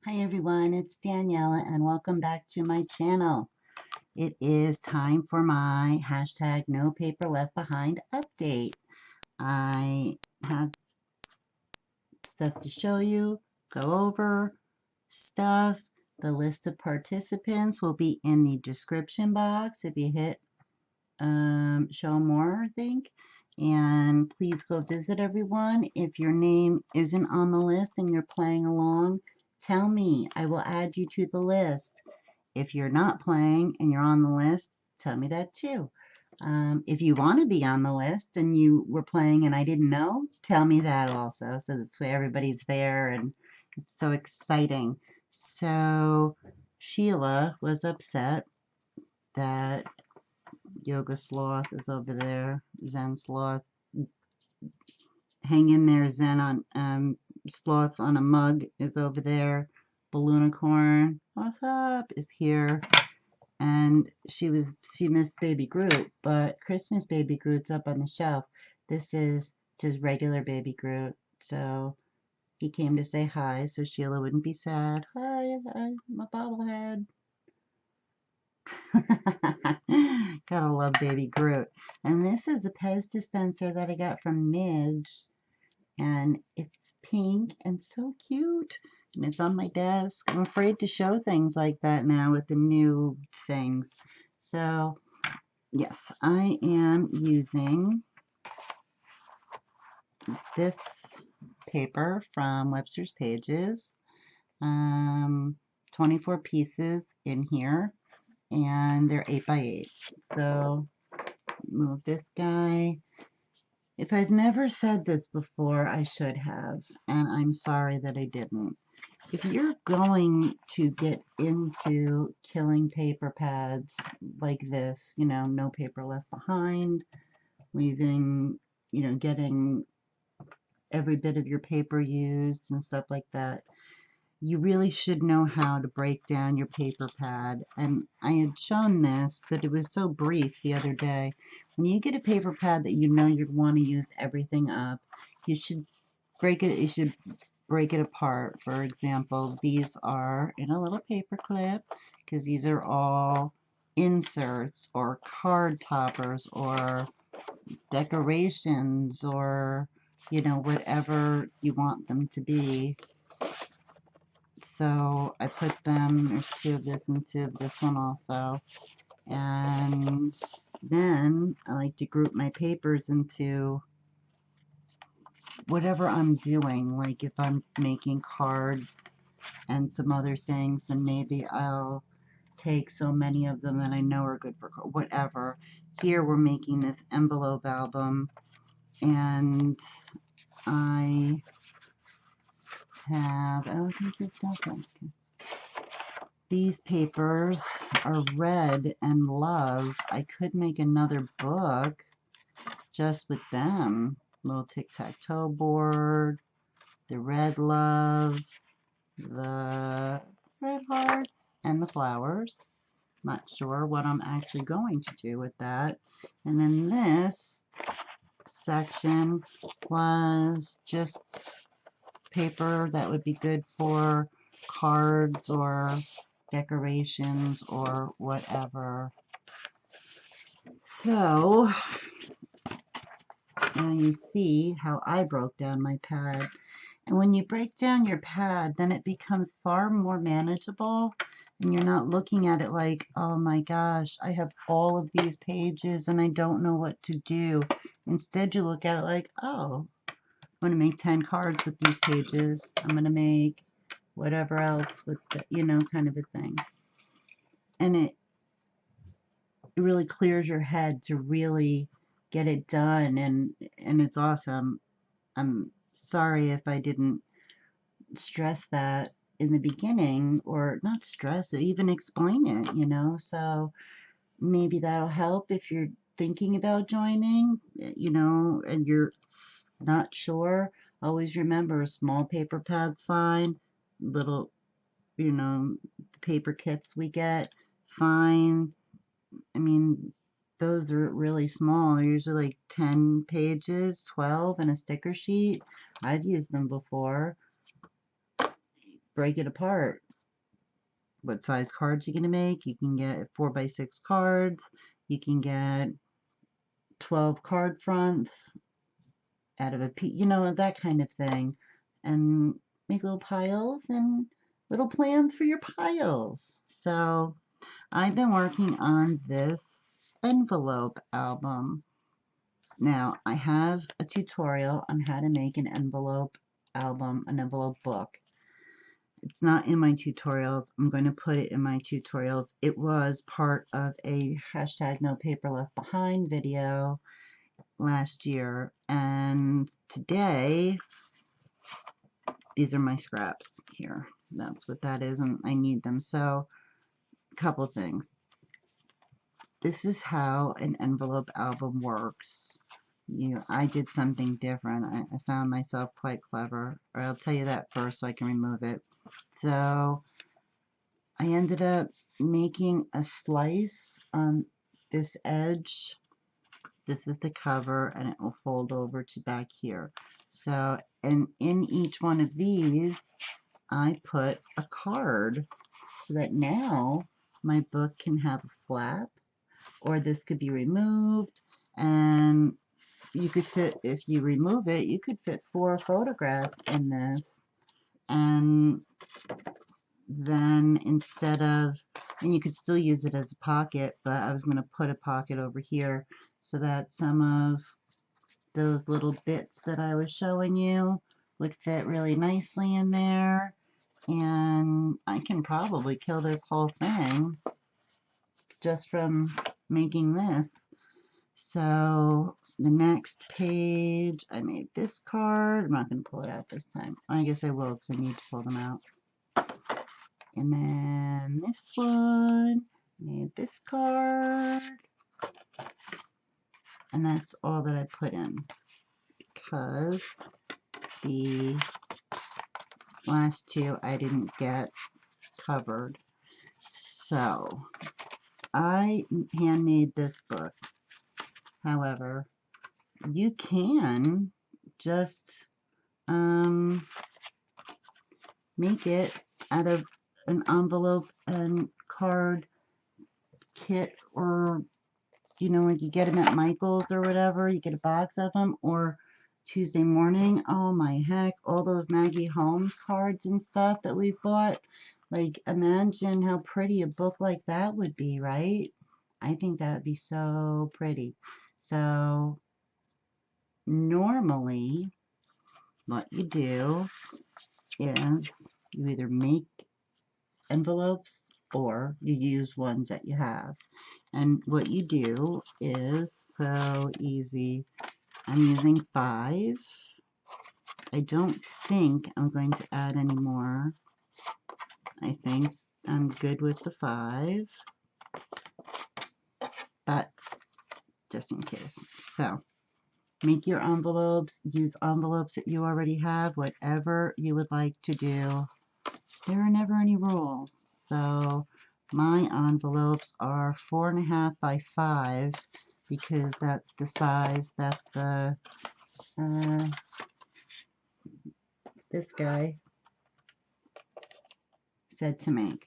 Hi everyone, it's Daniella and welcome back to my channel. It is time for my hashtag no paper left behind update. I have stuff to show you, go over stuff. The list of participants will be in the description box if you hit show more, I think. And please go visit everyone. If your name isn't on the list and you're playing along, tell me. I will add you to the list. If you're not playing and you're on the list, tell me that too. If you want to be on the list and you were playing and I didn't know, tell me that also. So that's why everybody's there and it's so exciting. So Sheila was upset that Yoga Sloth is over there. Zen Sloth. Hang in there, Zen on Sloth on a mug is over there. Balloonicorn, what's up, is here. And she missed Baby Groot, but Christmas Baby Groot's up on the shelf. This is just regular Baby Groot. So he came to say hi, so Sheila wouldn't be sad. Hi, I'm a bobblehead. Gotta love Baby Groot. And this is a Pez dispenser that I got from Midge. And it's pink and so cute. And it's on my desk. I'm afraid to show things like that now with the new things. So, yes, I am using this paper from Webster's Pages. 24 pieces in here. And they're 8 by 8. So move this guy. If I've never said this before, I should have, and I'm sorry that I didn't. If you're going to get into killing paper pads like this, no paper left behind, leaving, getting every bit of your paper used and stuff like that, you really should know how to break down your paper pad. And I had shown this, but it was so brief the other day. When you get a paper pad that you know you'd want to use everything up, you should break it apart. For example, these are in a little paper clip because these are all inserts or card toppers or decorations or whatever you want them to be. So I put them, there's two of this and two of this one also. And then I like to group my papers into whatever I'm doing. Like if I'm making cards and some other things, then maybe I'll take so many of them that I know are good for whatever. Here we're making this envelope album, and I have, oh, I think this doesn't. These papers are red and love. I could make another book just with them. Little tic-tac-toe board, the red love, the red hearts, and the flowers. Not sure what I'm actually going to do with that. And then this section was just paper that would be good for cards or decorations or whatever. So now you see how I broke down my pad. And when you break down your pad, then it becomes far more manageable. And you're not looking at it like, oh my gosh, I have all of these pages and I don't know what to do. Instead, you look at it like, oh, I'm going to make 10 cards with these pages. I'm going to make whatever else with the, kind of a thing. And it really clears your head to really get it done, and it's awesome. I'm sorry if I didn't stress that in the beginning, or not stress it, even explain it. So maybe that'll help if you're thinking about joining, and you're not sure. Always remember, small paper pad's fine. Little, paper kits we get, fine. I mean, those are really small. They're usually like 10 pages, 12, and a sticker sheet. I've used them before. break it apart. What size cards you're going to make. You can get 4x6 cards. You can get 12 card fronts out of a piece, you know, that kind of thing. And make little piles and little plans for your piles. So I've been working on this envelope album. Now, I have a tutorial on how to make an envelope album, an envelope book. It's not in my tutorials. I'm going to put it in my tutorials. It was part of a hashtag No Paper Left Behind video last year. And today, these are my scraps here. That's what that is, and I need them. So, a couple things. This is how an envelope album works. I did something different. I found myself quite clever. Or I'll tell you that first so I can remove it. So I ended up making a slice on this edge. This is the cover, and it will fold over to back here. So, and in each one of these, I put a card so that now my book can have a flap, or this could be removed, and you could fit, if you remove it, you could fit 4 photographs in this. And then instead of, and you could still use it as a pocket, but I was going to put a pocket over here so that some of those little bits that I was showing you would fit really nicely in there. And I can probably kill this whole thing just from making this. So the next page, I made this card. I'm not going to pull it out this time. I guess I will because I need to pull them out. And then this one, made this card. And that's all that I put in because the last two I didn't get covered. So I handmade this book. However, you can just make it out of an envelope and card kit, or when you get them at Michael's or whatever, you get a box of them, or Tuesday Morning. Oh my heck, all those Maggie Holmes cards and stuff that we've bought. Like, imagine how pretty a book like that would be, right? I think that would be so pretty. So normally what you do is you either make envelopes or you use ones that you have. And what you do is so easy. I'm using 5. I don't think I'm going to add any more. I think I'm good with the 5, but just in case. So make your envelopes, use envelopes that you already have, whatever you would like to do. There are never any rules. So my envelopes are 4.5 by 5 because that's the size that the this guy said to make.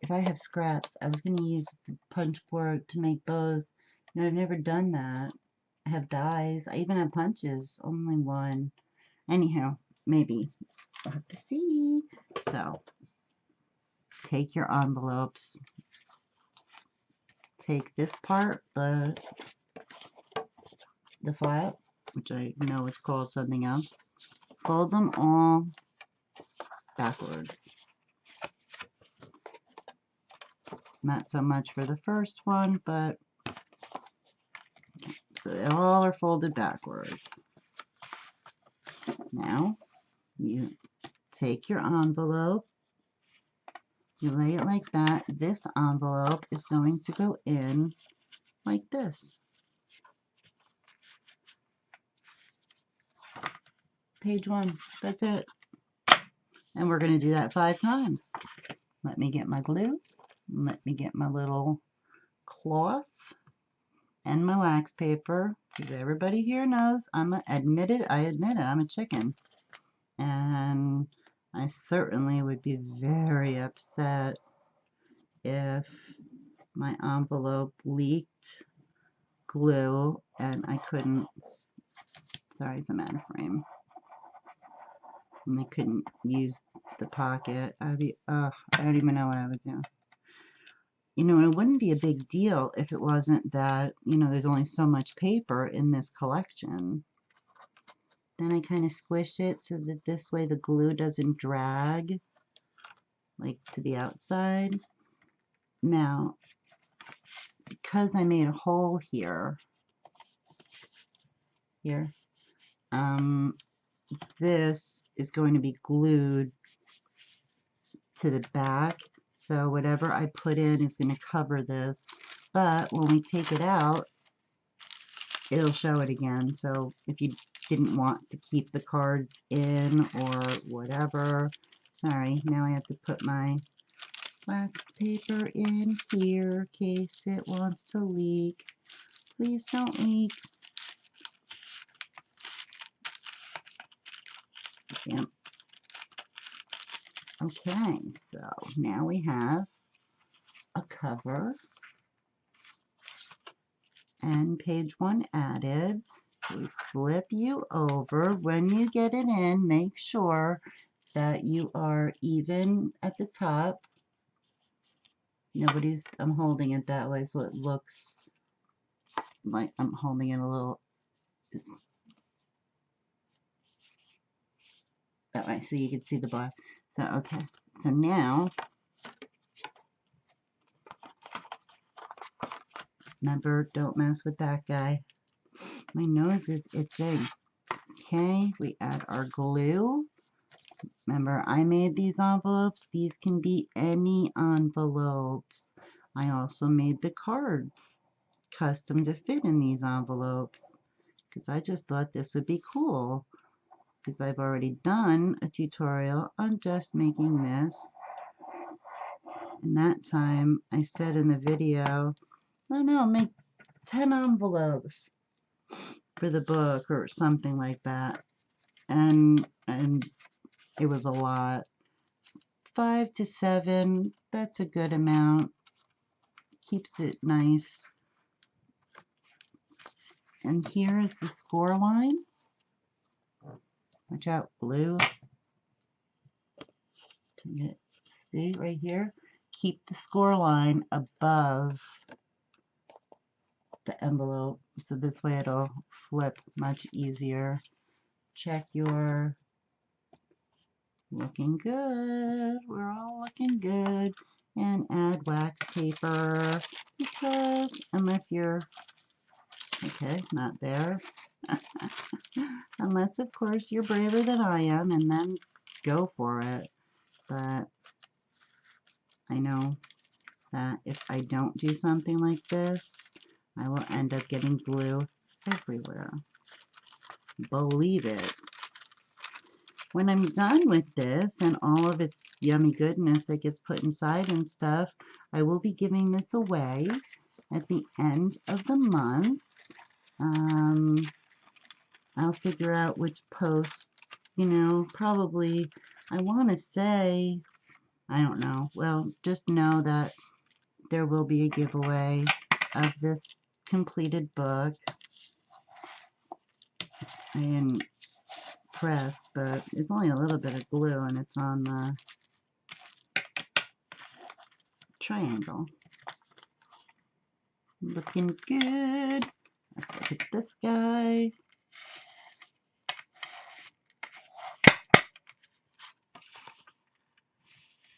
If I have scraps, I was going to use the punch board to make bows. I've never done that. I have dies. I even have punches. Only one. Anyhow, maybe. We'll have to see. So, take your envelopes. Take this part, the flap, which I know is called something else. Fold them all backwards. Not so much for the first one, but so they all are folded backwards. Now, you take your envelope, you lay it like that. This envelope is going to go in like this. Page 1, that's it. And we're going to do that 5 times. Let me get my glue. Let me get my little cloth and my wax paper, because everybody here knows I admit it, I'm a chicken. And I certainly would be very upset if my envelope leaked glue and I couldn't, sorry, the matter frame, and I couldn't use the pocket. I'd be, I don't even know what I would do. You know, it wouldn't be a big deal if it wasn't that, you know, there's only so much paper in this collection. Then I kind of squish it so that this way the glue doesn't drag like to the outside. Now, because I made a hole here, this is going to be glued to the back. So whatever I put in is going to cover this. But when we take it out, it'll show it again. So if you didn't want to keep the cards in or whatever, sorry, now I have to put my wax paper in here in case it wants to leak. Please don't leak. Yep. Okay, so now we have a cover and page 1 added. We flip you over. When you get it in, make sure that you are even at the top. I'm holding it that way so it looks like I'm holding it a little that way so you can see the black. So, okay, so now, remember, don't mess with that guy. My nose is itching. Okay, we add our glue. Remember, I made these envelopes. These can be any envelopes. I also made the cards custom to fit in these envelopes because I just thought this would be cool because I've already done a tutorial on just making this. And that time I said in the video, oh no, make 10 envelopes for the book or something like that. And it was a lot. 5 to 7, that's a good amount. Keeps it nice. And here is the score line. Watch out, blue. See right here? Keep the score line above the envelope, so this way it'll flip much easier. Check your looking good. We're all looking good. And add wax paper because unless you're okay, not there. Unless of course you're braver than I am and then go for it. But I know that if I don't do something like this, I will end up getting glue everywhere. Believe it. When I'm done with this and all of its yummy goodness that gets put inside and stuff, I will be giving this away at the end of the month. I'll figure out which post, you know, probably, I want to say, I don't know. Well, just know that there will be a giveaway of this completed book. I didn't press, but it's only a little bit of glue and it's on the triangle. Looking good. Let's look at this guy.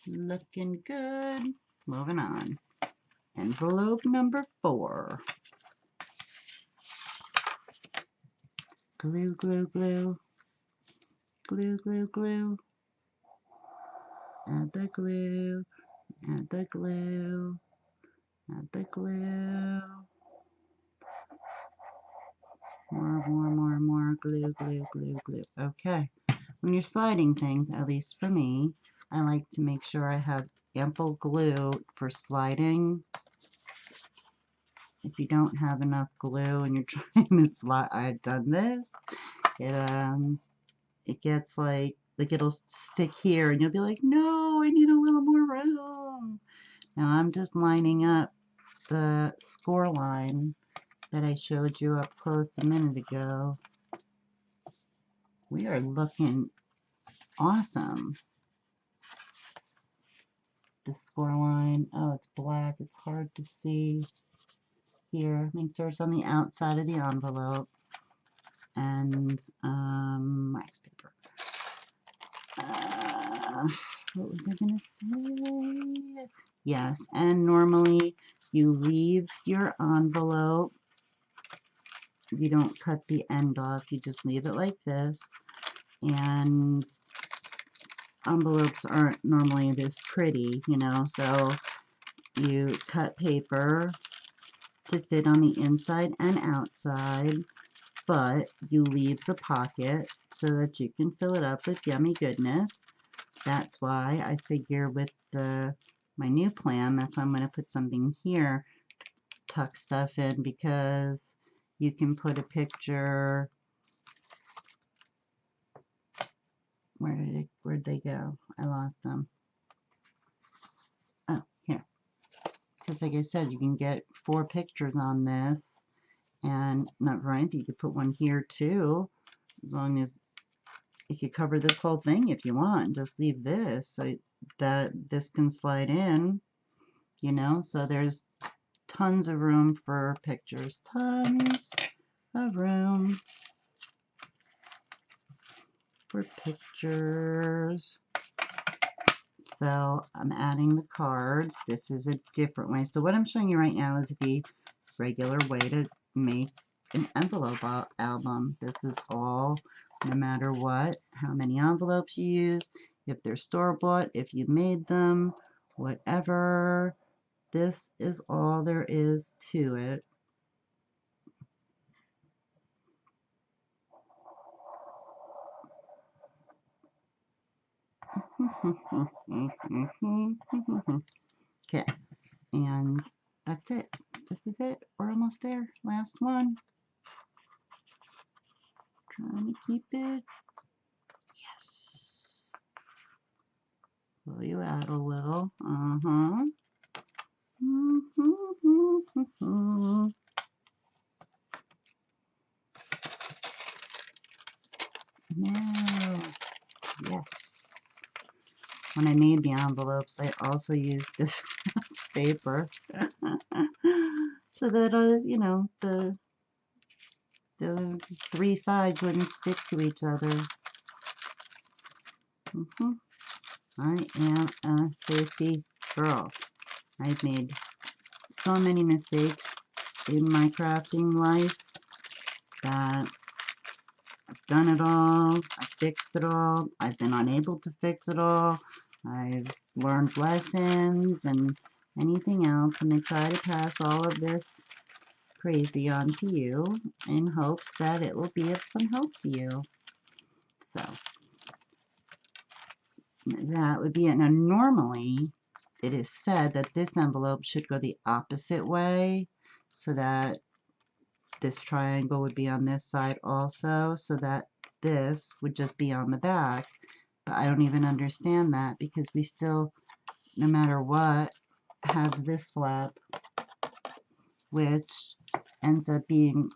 Looking good. Moving on. Envelope number 4. Glue, glue, glue. Glue, glue, glue. Add the glue. Add the glue. Add the glue. More. Glue, glue, glue, glue. Okay. When you're sliding things, at least for me, I like to make sure I have ample glue for sliding. If you don't have enough glue and you're trying to slide, I've done this. It gets like like it'll stick here and you'll be like, no, I need a little more room. Now I'm just lining up the score line that I showed you up close a minute ago. We are looking awesome. The score line, oh, it's black, it's hard to see here. Make sure it's on the outside of the envelope. And wax paper. What was I gonna say? Yes, and normally you leave your envelope. You don't cut the end off, you just leave it like this. And envelopes aren't normally this pretty, you know, so you cut paper to fit on the inside and outside, but you leave the pocket so that you can fill it up with yummy goodness. That's why I figure with my new plan, that's why I'm going to put something here to tuck stuff in, because you can put a picture. Where'd they go? I lost them. Oh, here. Because like I said, you can get 4 pictures on this, and not for anything, you could put one here too, as long as you could cover this whole thing if you want. Just leave this so that this can slide in, you know, so there's tons of room for pictures. Tons of room for pictures. So I'm adding the cards. This is a different way. So what I'm showing you right now is the regular way to make an envelope album. This is all, no matter what, how many envelopes you use, if they're store-bought, if you made them, whatever. This is all there is to it. Okay, and that's it. This is it. We're almost there. Last one. Trying to keep it. Yes. Pull you out a little. No. Yes. When I made the envelopes, I also used this paper so that you know, the 3 sides wouldn't stick to each other. I am a safety girl. I've made so many mistakes in my crafting life that I've done it all, I've fixed it all, I've been unable to fix it all, I've learned lessons and anything else, and I try to pass all of this crazy on to you in hopes that it will be of some help to you. So that would be it. Now normally it is said that this envelope should go the opposite way, so that this triangle would be on this side also, so that this would just be on the back. But I don't even understand that, because we still, no matter what, have this flap, which ends up being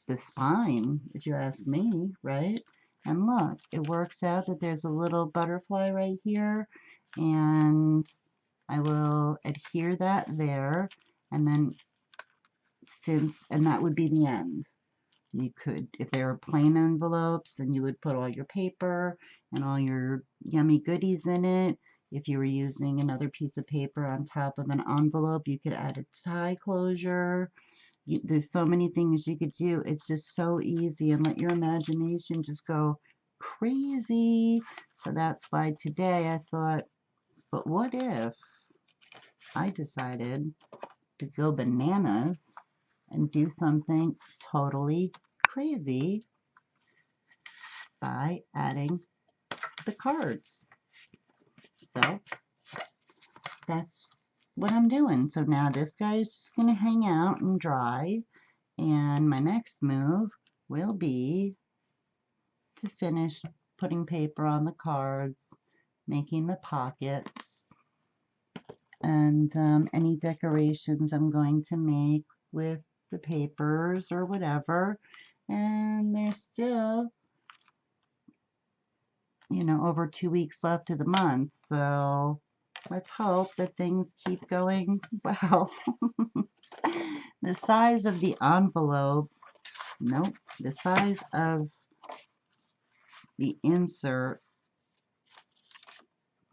the spine, if you ask me, right? And look, it works out that there's a little butterfly right here, and I will adhere that there, and then and that would be the end. You could, if they were plain envelopes, then you would put all your paper and all your yummy goodies in it. If you were using another piece of paper on top of an envelope, you could add a tie closure. There's so many things you could do. It's just so easy, and let your imagination just go crazy. So that's why today I thought, but what if I decided to go bananas and do something totally crazy by adding the cards? So that's what I'm doing. So now this guy is just going to hang out and dry, and my next move will be to finish putting paper on the cards, making the pockets, and any decorations I'm going to make with the papers or whatever. And there's still, you know, over 2 weeks left of the month, so let's hope that things keep going well. The size of the envelope, nope, the size of the insert,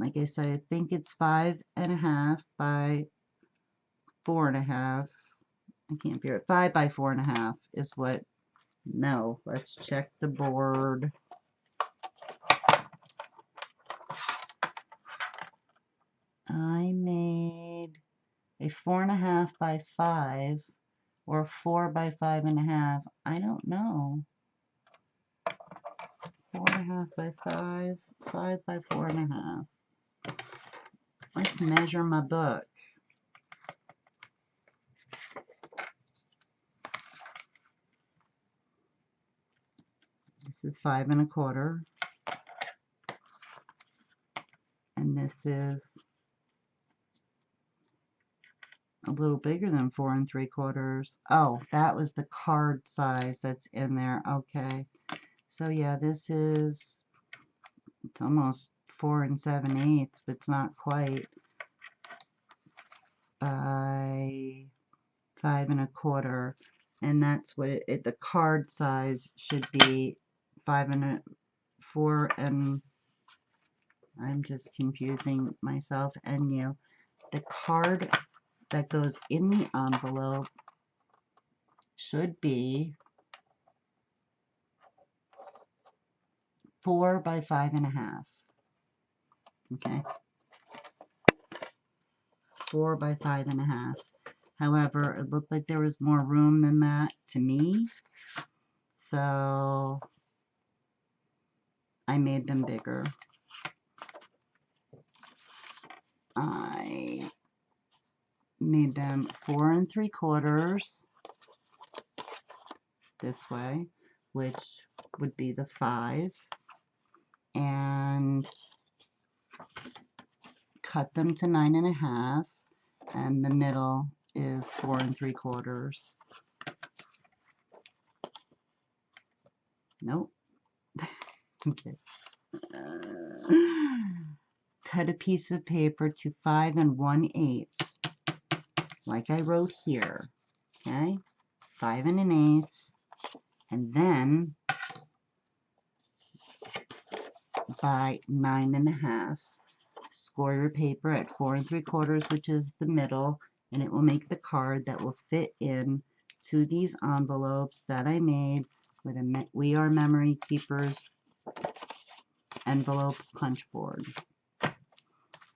like I said, I think it's 5.5 by 4.5. I can't figure it. 5 by 4.5 is what. No, let's check the board. I made a 4.5 by 5 or 4 by 5.5. I don't know. 4.5 by 5, 5 by 4.5. Let's measure my book. This is 5 1/4. And this is a little bigger than 4 3/4. Oh, that was the card size that's in there. Okay. So yeah, this is, it's almost 4 7/8, but it's not quite, by 5 1/4. And that's what it the card size should be, 5 4, and I'm just confusing myself and you. The card that goes in the envelope should be 4 by 5.5. Okay. 4 by 5.5. However, it looked like there was more room than that to me, so I made them bigger. I made them 4 3/4 this way, which would be the 5, and cut them to 9.5, and the middle is 4 3/4. Nope. Okay. Cut a piece of paper to 5 1/8, like I wrote here. Okay, 5 1/8, and then by 9.5. Score your paper at 4 3/4, which is the middle, and it will make the card that will fit in to these envelopes that I made with a We Are Memory Keepers envelope punch board.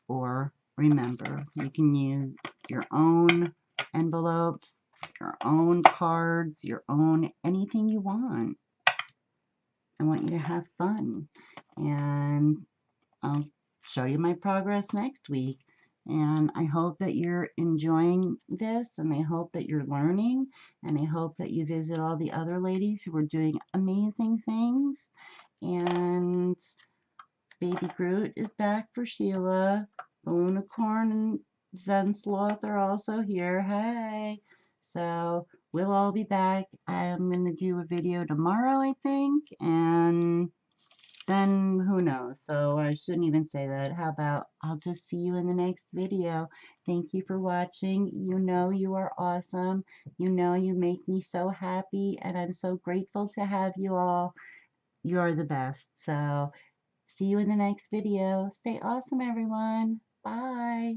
Or remember, you can use your own envelopes, your own cards, your own anything you want. I want you to have fun, and I'll show you my progress next week. And I hope that you're enjoying this, and I hope that you're learning, and I hope that you visit all the other ladies who are doing amazing things. And Baby Groot is back for Sheila. The Unicorn and Zen Sloth are also here. Hey! So we'll all be back. I'm going to do a video tomorrow, I think, and then who knows? So I shouldn't even say that. How about I'll just see you in the next video. Thank you for watching. You know you are awesome. You know you make me so happy, and I'm so grateful to have you all. You're the best. So see you in the next video. Stay awesome, everyone. Bye.